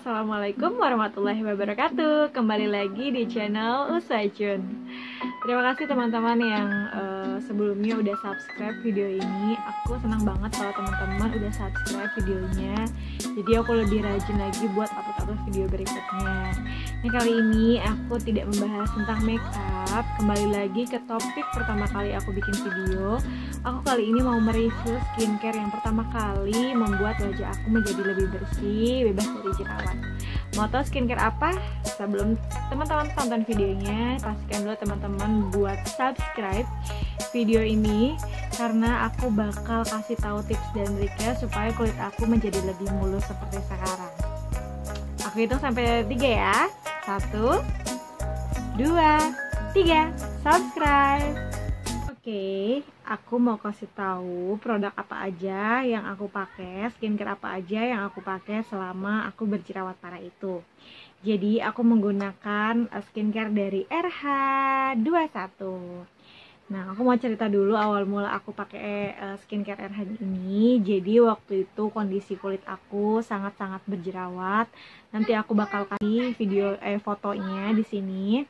Assalamualaikum warahmatullahi wabarakatuh. Kembali lagi di channel Usajun. Terima kasih teman-teman yang sebelumnya udah subscribe video ini. Aku senang banget kalau teman-teman udah subscribe videonya. Jadi aku lebih rajin lagi buat upload video berikutnya. Nah, kali ini aku tidak membahas tentang makeup. Kembali lagi ke topik pertama kali aku bikin video. Aku kali ini mau mereview skincare yang pertama kali membuat wajah aku menjadi lebih bersih, bebas dari jerawat. Mau tahu skincare apa? Sebelum teman-teman tonton videonya, pastikan dulu teman-teman buat subscribe video ini karena aku bakal kasih tahu tips dan triknya supaya kulit aku menjadi lebih mulus seperti sekarang. Aku hitung sampai 3 ya. 1, 2, 3. Subscribe. Oke, aku mau kasih tahu produk apa aja yang aku pakai, skincare apa aja yang aku pakai selama aku berjerawat parah itu. Jadi aku menggunakan skincare dari RH21. Nah, aku mau cerita dulu awal mula aku pakai skincare RH ini. Jadi waktu itu kondisi kulit aku sangat-sangat berjerawat. Nanti aku bakal kasih video fotonya di sini.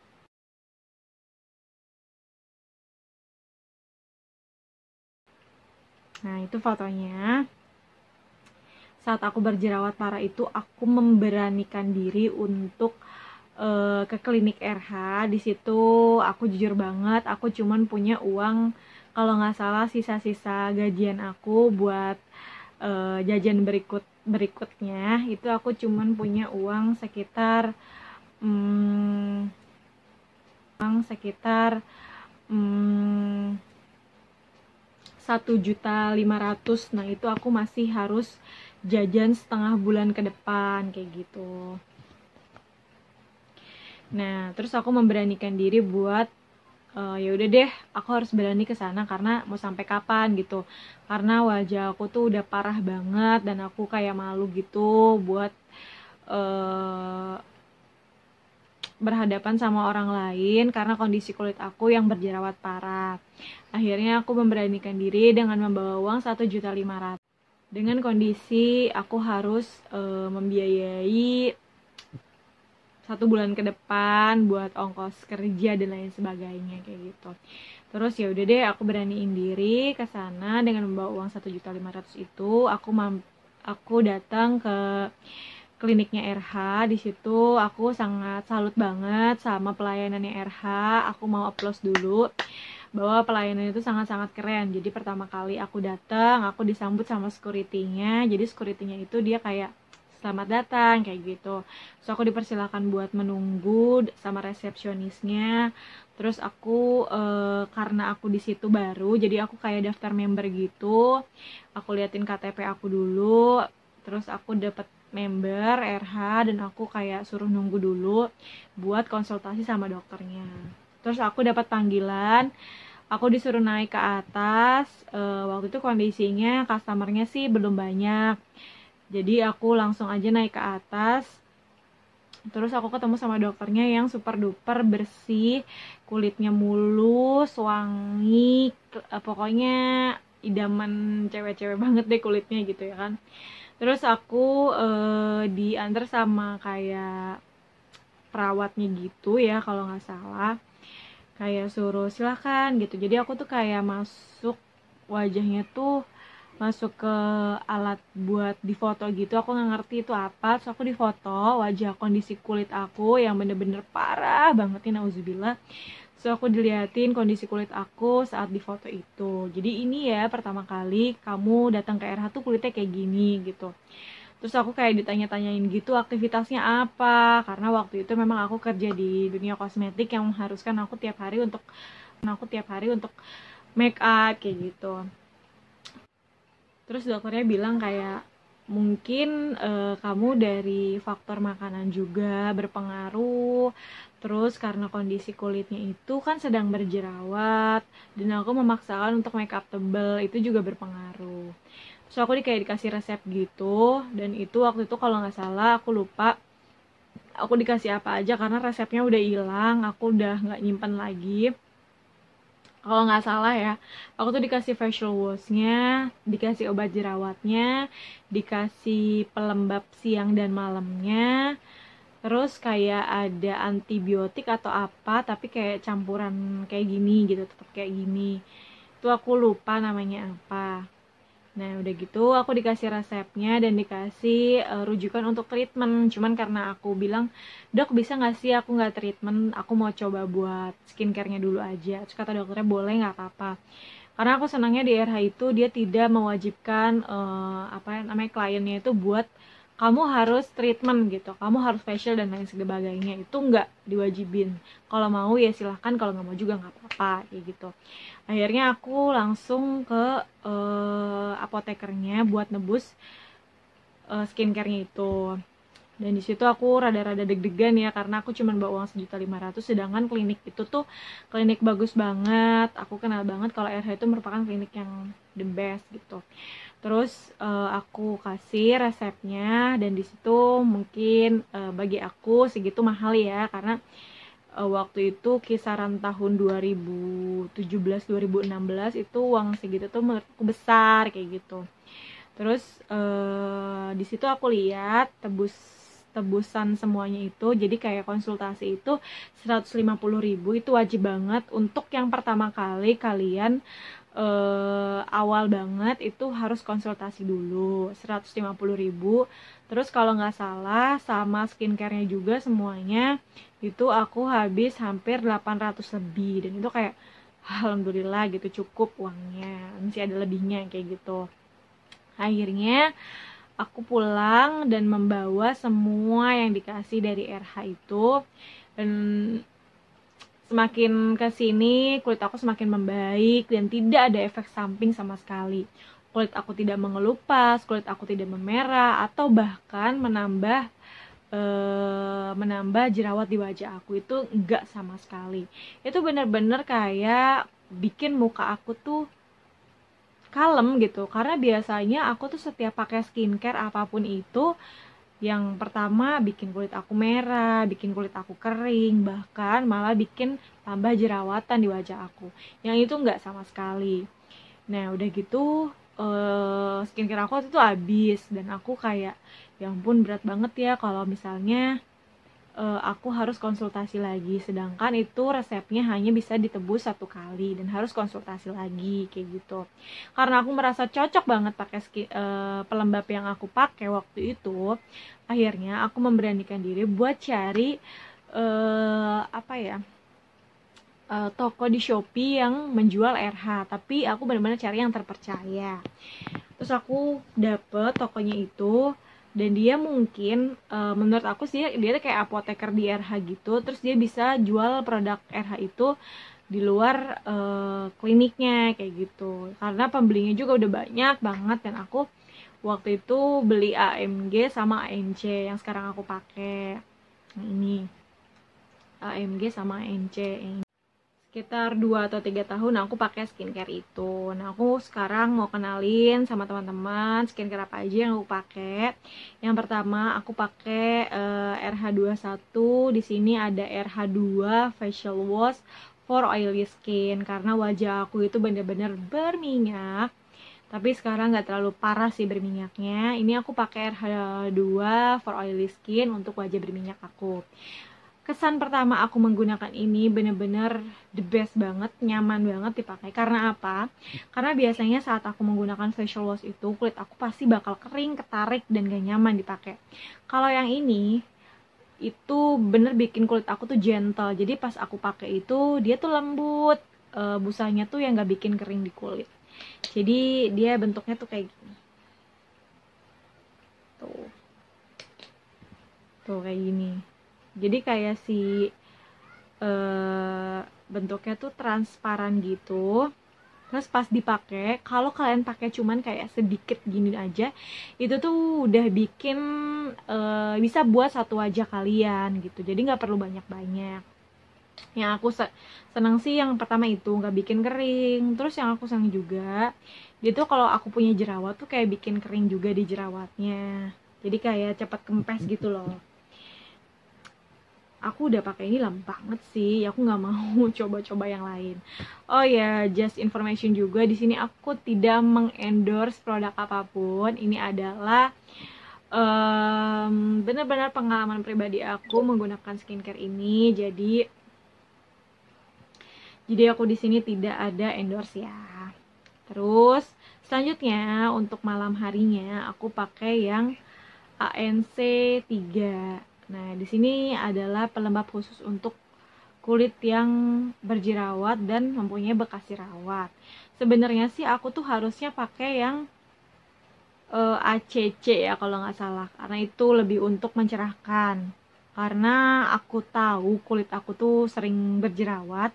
Nah, itu fotonya. Saat aku berjerawat parah itu, aku memberanikan diri untuk ke klinik RH. Di situ aku jujur banget, aku cuman punya uang, kalau nggak salah sisa-sisa gajian aku buat jajan berikutnya. Itu aku cuman punya uang sekitar 1.500.000. Nah, itu aku masih harus jajan setengah bulan ke depan kayak gitu. Nah, terus aku memberanikan diri buat ya udah deh, aku harus berani ke sana karena mau sampai kapan gitu. Karena wajah aku tuh udah parah banget dan aku kayak malu gitu buat berhadapan sama orang lain karena kondisi kulit aku yang berjerawat parah. Akhirnya aku memberanikan diri dengan membawa uang 1.500.000. Dengan kondisi aku harus membiayai 1 bulan ke depan buat ongkos kerja dan lain sebagainya kayak gitu. Terus ya udah deh, aku beraniin diri ke sana dengan membawa uang 1.500.000 itu. Aku datang ke kliniknya RH. Di situ aku sangat salut banget sama pelayanannya RH. Aku mau applause dulu bahwa pelayanan itu sangat-sangat keren. Jadi pertama kali aku datang, aku disambut sama security-nya. Jadi security-nya itu dia kayak selamat datang kayak gitu. So aku dipersilakan buat menunggu sama resepsionisnya. Terus aku karena aku di situ baru, jadi aku kayak daftar member gitu. Aku liatin KTP aku dulu. Terus aku dapet member RH dan aku kayak suruh nunggu dulu buat konsultasi sama dokternya. Terus aku dapat panggilan, aku disuruh naik ke atas. Waktu itu kondisinya customernya sih belum banyak, jadi aku langsung aja naik ke atas. Terus aku ketemu sama dokternya yang super duper bersih, kulitnya mulus, wangi, pokoknya idaman cewek-cewek banget deh kulitnya gitu ya kan. Terus aku diantar sama kayak perawatnya gitu ya kalau nggak salah, kayak suruh silakan gitu. Jadi aku tuh kayak masuk, wajahnya tuh masuk ke alat buat difoto gitu. Aku nggak ngerti itu apa. Terus aku difoto wajah, kondisi kulit aku yang bener-bener parah banget ya, nauzubillah. So aku diliatin kondisi kulit aku saat difoto itu. Jadi ini ya pertama kali kamu datang ke RH tuh kulitnya kayak gini gitu. Terus aku kayak ditanya-tanyain gitu aktivitasnya apa, karena waktu itu memang aku kerja di dunia kosmetik yang mengharuskan aku tiap hari untuk make up kayak gitu. Terus dokternya bilang kayak mungkin kamu dari faktor makanan juga berpengaruh. Terus karena kondisi kulitnya itu kan sedang berjerawat dan aku memaksakan untuk make up tebal, itu juga berpengaruh. So aku kayak dikasih resep gitu, dan itu waktu itu kalau nggak salah aku lupa aku dikasih apa aja karena resepnya udah hilang, aku udah nggak nyimpen lagi. kalau nggak salah ya, aku tuh dikasih facial washnya, dikasih obat jerawatnya, dikasih pelembab siang dan malamnya, terus kayak ada antibiotik atau apa, tapi kayak campuran kayak gini gitu, tetap kayak gini. Itu aku lupa namanya apa. Nah, udah gitu aku dikasih resepnya dan dikasih rujukan untuk treatment. Cuman karena aku bilang, dok bisa nggak sih aku nggak treatment, aku mau coba buat skincare-nya dulu aja. Terus kata dokternya boleh nggak apa-apa. Karena aku senangnya di RH itu dia tidak mewajibkan apa namanya kliennya itu buat kamu harus treatment gitu, kamu harus facial dan lain sebagainya, itu nggak diwajibin. Kalau mau ya silahkan, kalau nggak mau juga nggak apa-apa kayak gitu. Akhirnya aku langsung ke apotekernya buat nebus skincare-nya itu. Dan di situ aku rada-rada deg-degan ya, karena aku cuma bawa uang 1.500.000, sedangkan klinik itu tuh klinik bagus banget. Aku kenal banget kalau RH itu merupakan klinik yang the best gitu. Terus aku kasih resepnya, dan di situ mungkin bagi aku segitu mahal ya, karena waktu itu kisaran tahun 2017-2016 itu uang segitu tuh menurutku besar kayak gitu. Terus di situ aku lihat tebusan semuanya itu, jadi kayak konsultasi itu 150.000 itu wajib banget untuk yang pertama kali kalian awal banget itu harus konsultasi dulu 150.000. Terus kalau nggak salah sama skincare-nya juga semuanya itu aku habis hampir 800 lebih, dan itu kayak alhamdulillah gitu, cukup uangnya, masih ada lebihnya kayak gitu. Akhirnya aku pulang dan membawa semua yang dikasih dari RH itu, dan semakin kesini kulit aku semakin membaik dan tidak ada efek samping sama sekali. Kulit aku tidak mengelupas, kulit aku tidak memerah, atau bahkan menambah jerawat di wajah aku, itu enggak sama sekali. Itu bener-bener kayak bikin muka aku tuh kalem gitu, karena biasanya aku tuh setiap pakai skincare apapun itu, yang pertama bikin kulit aku merah, bikin kulit aku kering, bahkan malah bikin tambah jerawatan di wajah aku. Yang itu nggak sama sekali. Nah udah gitu skincare aku itu habis, dan aku kayak ya ampun berat banget ya kalau misalnya aku harus konsultasi lagi, sedangkan itu resepnya hanya bisa ditebus 1 kali dan harus konsultasi lagi kayak gitu. Karena aku merasa cocok banget pakai pelembab yang aku pakai waktu itu, akhirnya aku memberanikan diri buat cari apa ya, toko di Shopee yang menjual RH, tapi aku benar-benar cari yang terpercaya. Terus aku dapet tokonya itu, dan dia mungkin menurut aku sih dia kayak apoteker di RH gitu. Terus dia bisa jual produk RH itu di luar kliniknya kayak gitu, karena pembelinya juga udah banyak banget. Dan aku waktu itu beli AMG sama ANC yang sekarang aku pakai. Nah, ini AMG sama ANC sekitar 2 atau 3 tahun aku pakai skincare itu. Nah, aku sekarang mau kenalin sama teman-teman skincare apa aja yang aku pakai. Yang pertama aku pakai RH21. Di sini ada RH2 facial wash for oily skin, karena wajah aku itu bener-bener berminyak. Tapi sekarang nggak terlalu parah sih berminyaknya. Ini aku pakai RH2 for oily skin untuk wajah berminyak aku. Kesan pertama aku menggunakan ini bener-bener the best banget, nyaman banget dipakai. Karena apa? Karena biasanya saat aku menggunakan facial wash itu, kulit aku pasti bakal kering, ketarik, dan gak nyaman dipakai. Kalau yang ini itu bener bikin kulit aku tuh gentle. Jadi pas aku pakai itu dia tuh lembut, busanya tuh yang gak bikin kering di kulit. Jadi dia bentuknya tuh kayak gini. Tuh kayak gini. Jadi kayak si bentuknya tuh transparan gitu. Terus pas dipakai, kalau kalian pakai cuman kayak sedikit gini aja, itu tuh udah bikin bisa buat satu wajah kalian gitu. Jadi nggak perlu banyak-banyak. Yang aku senang sih yang pertama itu nggak bikin kering. Terus yang aku senang juga, dia tuh kalau aku punya jerawat tuh kayak bikin kering juga di jerawatnya. Jadi kayak cepat kempes gitu loh. aku udah pakai ini lama banget sih, aku nggak mau coba-coba yang lain. Oh ya, just information juga, di sini aku tidak mengendorse produk apapun. Ini adalah benar-benar pengalaman pribadi aku menggunakan skincare ini. Jadi aku di sini tidak ada endorse ya. Terus selanjutnya untuk malam harinya aku pakai yang ANC 3. Nah, di sini adalah pelembab khusus untuk kulit yang berjerawat dan mempunyai bekas jerawat. Sebenarnya sih aku tuh harusnya pakai yang ACC ya kalau nggak salah, karena itu lebih untuk mencerahkan. Karena aku tahu kulit aku tuh sering berjerawat,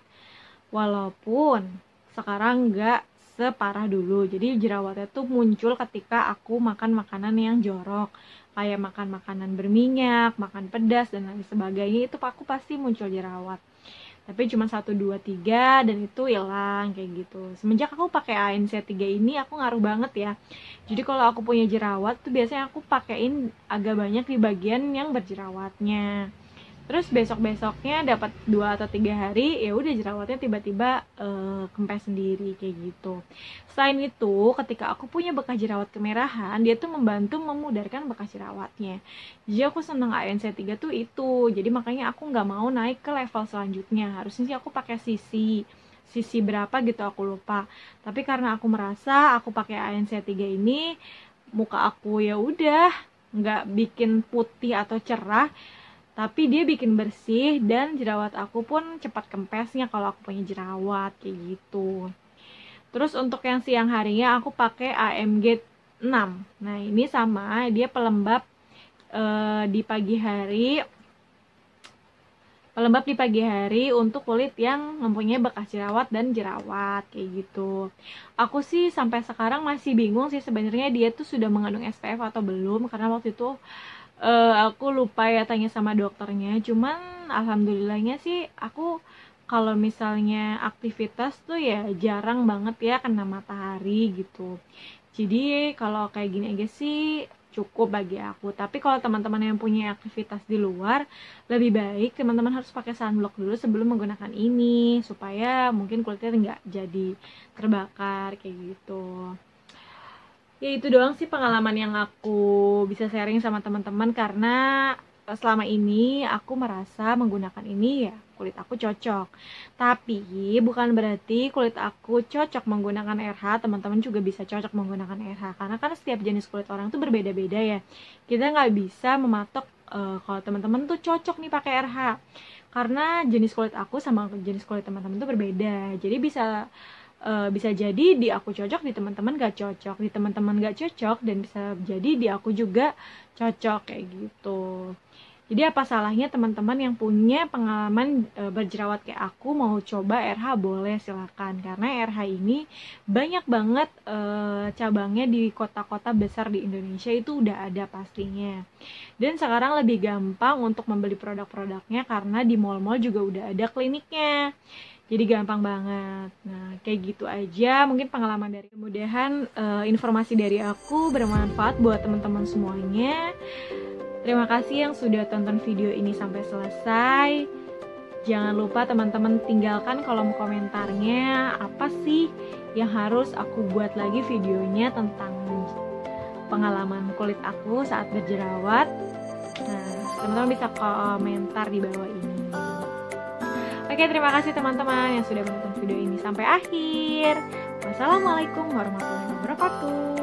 walaupun sekarang nggak separah dulu. Jadi jerawatnya tuh muncul ketika aku makan makanan yang jorok, kayak makan makanan berminyak, makan pedas dan lain sebagainya, itu aku pasti muncul jerawat. Tapi cuma 1, 2, 3 dan itu hilang kayak gitu. Semenjak aku pakai ANC 3 ini aku ngaruh banget ya. Jadi kalau aku punya jerawat tuh biasanya aku pakein agak banyak di bagian yang berjerawatnya. Terus besok-besoknya dapat 2 atau 3 hari, ya udah jerawatnya tiba-tiba kempes sendiri kayak gitu. Selain itu, ketika aku punya bekas jerawat kemerahan, dia tuh membantu memudarkan bekas jerawatnya. Jadi aku seneng ANC 3 tuh itu. Jadi makanya aku nggak mau naik ke level selanjutnya. Harusnya sih aku pakai sisi berapa gitu aku lupa. Tapi karena aku merasa aku pakai ANC 3 ini, muka aku ya udah nggak bikin putih atau cerah, tapi dia bikin bersih dan jerawat aku pun cepat kempesnya kalau aku punya jerawat kayak gitu. Terus untuk yang siang harinya aku pakai AMG 6. Nah, ini sama, dia pelembab di pagi hari. Pelembab di pagi hari untuk kulit yang mempunyai bekas jerawat dan jerawat kayak gitu. Aku sih sampai sekarang masih bingung sih sebenarnya dia tuh sudah mengandung SPF atau belum, karena waktu itu aku lupa ya tanya sama dokternya. Cuman alhamdulillahnya sih aku kalau misalnya aktivitas tuh ya jarang banget ya kena matahari gitu. Jadi kalau kayak gini aja sih cukup bagi aku. Tapi kalau teman-teman yang punya aktivitas di luar, lebih baik teman-teman harus pakai sunblock dulu sebelum menggunakan ini, supaya mungkin kulitnya nggak jadi terbakar kayak gitu. Ya itu doang sih pengalaman yang aku bisa sharing sama teman-teman, karena selama ini aku merasa menggunakan ini ya kulit aku cocok. Tapi bukan berarti kulit aku cocok menggunakan RH, teman-teman juga bisa cocok menggunakan RH. Karena kan setiap jenis kulit orang tuh berbeda-beda ya. Kita nggak bisa mematok kalau teman-teman tuh cocok nih pakai RH. Karena jenis kulit aku sama jenis kulit teman-teman tuh berbeda. Jadi bisa jadi di aku cocok, di teman-teman gak cocok, di teman-teman gak cocok, dan bisa jadi di aku juga cocok kayak gitu. Jadi apa salahnya teman-teman yang punya pengalaman berjerawat kayak aku mau coba RH, boleh silakan, karena RH ini banyak banget cabangnya di kota-kota besar di Indonesia itu udah ada pastinya. Dan sekarang lebih gampang untuk membeli produk-produknya karena di mall-mall juga udah ada kliniknya. Jadi gampang banget. Nah, kayak gitu aja mungkin pengalaman dari. Mudah-mudahan informasi dari aku bermanfaat buat teman-teman semuanya. Terima kasih yang sudah tonton video ini sampai selesai. Jangan lupa teman-teman tinggalkan kolom komentarnya apa sih yang harus aku buat lagi videonya tentang pengalaman kulit aku saat berjerawat. Nah, teman-teman bisa komentar di bawah ini. Oke, terima kasih teman-teman yang sudah menonton video ini sampai akhir. Wassalamualaikum warahmatullahi wabarakatuh.